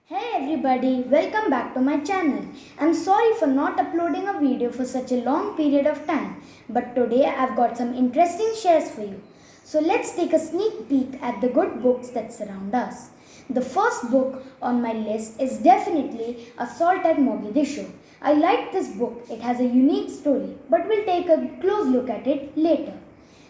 Hey everybody, welcome back to my channel. I'm sorry for not uploading a video for such a long period of time, but today I've got some interesting shares for you. So let's take a sneak peek at the good books that surround us. The first book on my list is definitely Assault at Mogadishu. I like this book, it has a unique story, but we'll take a close look at it later.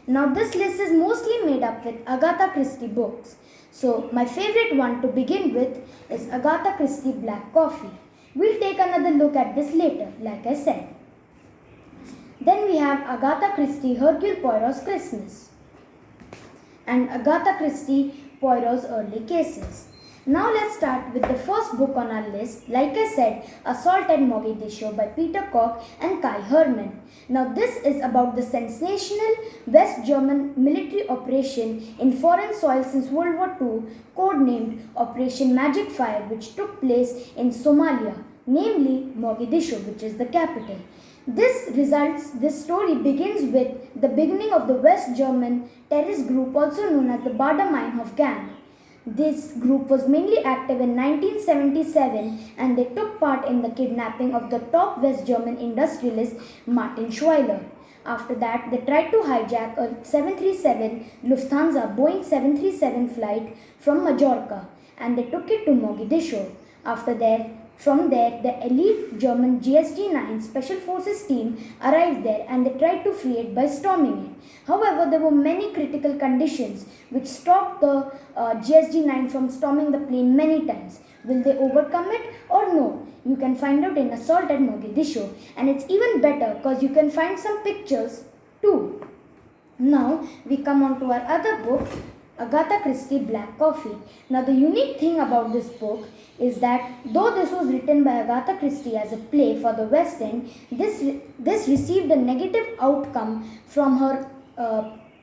Now, this list is mostly made up with Agatha Christie books. So, my favorite one to begin with is Agatha Christie Black Coffee. We'll take another look at this later, like I said. Then we have Agatha Christie Hercule Poirot's Christmas and Agatha Christie Poirot's Early Cases. Now let's start with the first book on our list, like I said, Assault at Mogadishu by Peter Koch and Kai Herman. Now this is about the sensational West German military operation in foreign soil since World War II, codenamed Operation Magic Fire, which took place in Somalia, namely Mogadishu, which is the capital. This story begins with the beginning of the West German terrorist group also known as the Bader-Meinhof Gang. This group was mainly active in 1977 and they took part in the kidnapping of the top West German industrialist Martin Schuyler. After that, they tried to hijack a 737 Lufthansa Boeing 737 flight from Majorca and they took it to Mogadishu. From there, the elite German GSG-9 Special Forces team arrived there and they tried to free it by storming it. However, there were many critical conditions which stopped the GSG-9 from storming the plane many times. Will they overcome it or no? You can find out in Assault at Mogadishu, and it's even better because you can find some pictures too. Now we come on to our other book, Agatha Christie Black Coffee. Now the unique thing about this book is that though this was written by Agatha Christie as a play for the West End, this received a negative outcome from her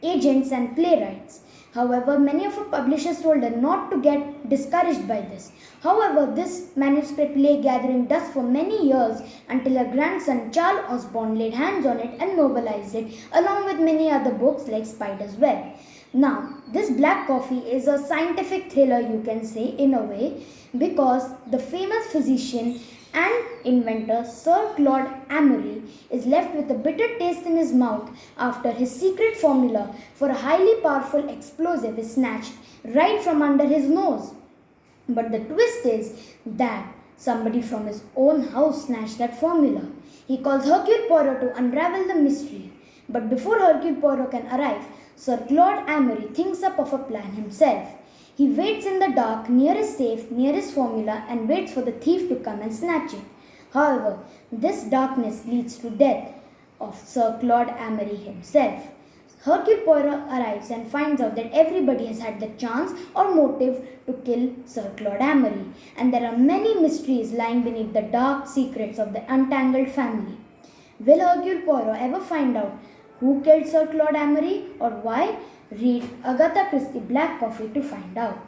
agents and playwrights. However, many of her publishers told her not to get discouraged by this. However, this manuscript lay gathering dust for many years until her grandson Charles Osborne laid hands on it and novelized it along with many other books like Spider's Web. Now, this Black Coffee is a scientific thriller, you can say, in a way, because the famous physician and inventor Sir Claude Amory is left with a bitter taste in his mouth after his secret formula for a highly powerful explosive is snatched right from under his nose. But the twist is that somebody from his own house snatched that formula. He calls Hercule Poirot to unravel the mystery. But before Hercule Poirot can arrive, Sir Claude Amory thinks up of a plan himself. He waits in the dark near his safe, near his formula, and waits for the thief to come and snatch it. However, this darkness leads to death of Sir Claude Amory himself. Hercule Poirot arrives and finds out that everybody has had the chance or motive to kill Sir Claude Amory, and there are many mysteries lying beneath the dark secrets of the untangled family. Will Hercule Poirot ever find out who killed Sir Claude Amory or why? Read Agatha Christie Black Coffee to find out.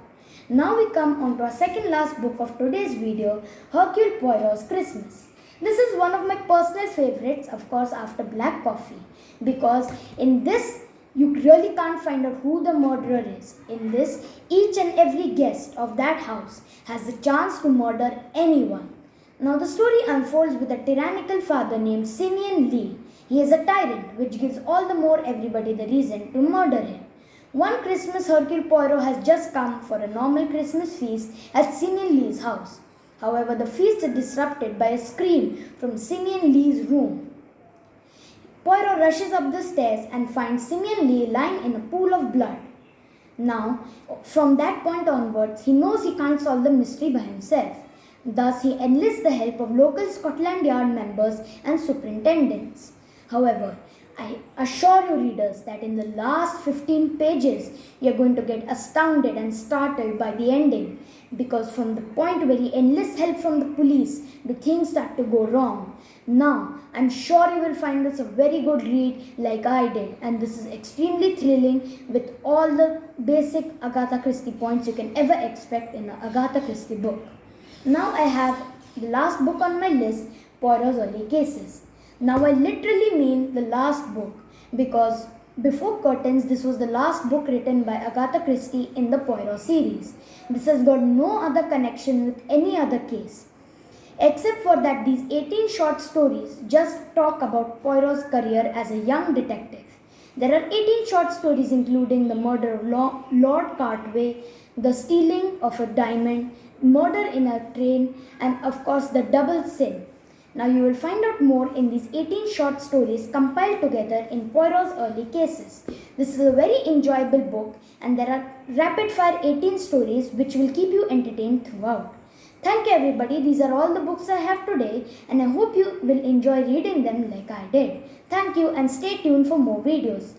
Now we come on to our second last book of today's video, Hercule Poirot's Christmas. This is one of my personal favorites, of course, after Black Coffee, because in this you really can't find out who the murderer is. In this, each and every guest of that house has the chance to murder anyone. Now the story unfolds with a tyrannical father named Simeon Lee. He is a tyrant, which gives all the more everybody the reason to murder him. One Christmas, Hercule Poirot has just come for a normal Christmas feast at Simeon Lee's house. However, the feast is disrupted by a scream from Simeon Lee's room. Poirot rushes up the stairs and finds Simeon Lee lying in a pool of blood. Now, from that point onwards, he knows he can't solve the mystery by himself. Thus, he enlists the help of local Scotland Yard members and superintendents. However, I assure you readers that in the last 15 pages, you are going to get astounded and startled by the ending, because from the point where he enlists help from the police, the things start to go wrong. Now, I'm sure you will find this a very good read like I did, and this is extremely thrilling with all the basic Agatha Christie points you can ever expect in an Agatha Christie book. Now I have the last book on my list, Poirot's Early Cases. Now I literally mean the last book because Before Curtains, this was the last book written by Agatha Christie in the Poirot series. This has got no other connection with any other case. Except for that, these 18 short stories just talk about Poirot's career as a young detective. There are 18 short stories including the murder of Lord Cartway, the stealing of a diamond, murder in a train, and of course the double sin. Now you will find out more in these 18 short stories compiled together in Poirot's early cases. This is a very enjoyable book and there are rapid fire 18 stories which will keep you entertained throughout. Thank you everybody. These are all the books I have today and I hope you will enjoy reading them like I did. Thank you and stay tuned for more videos.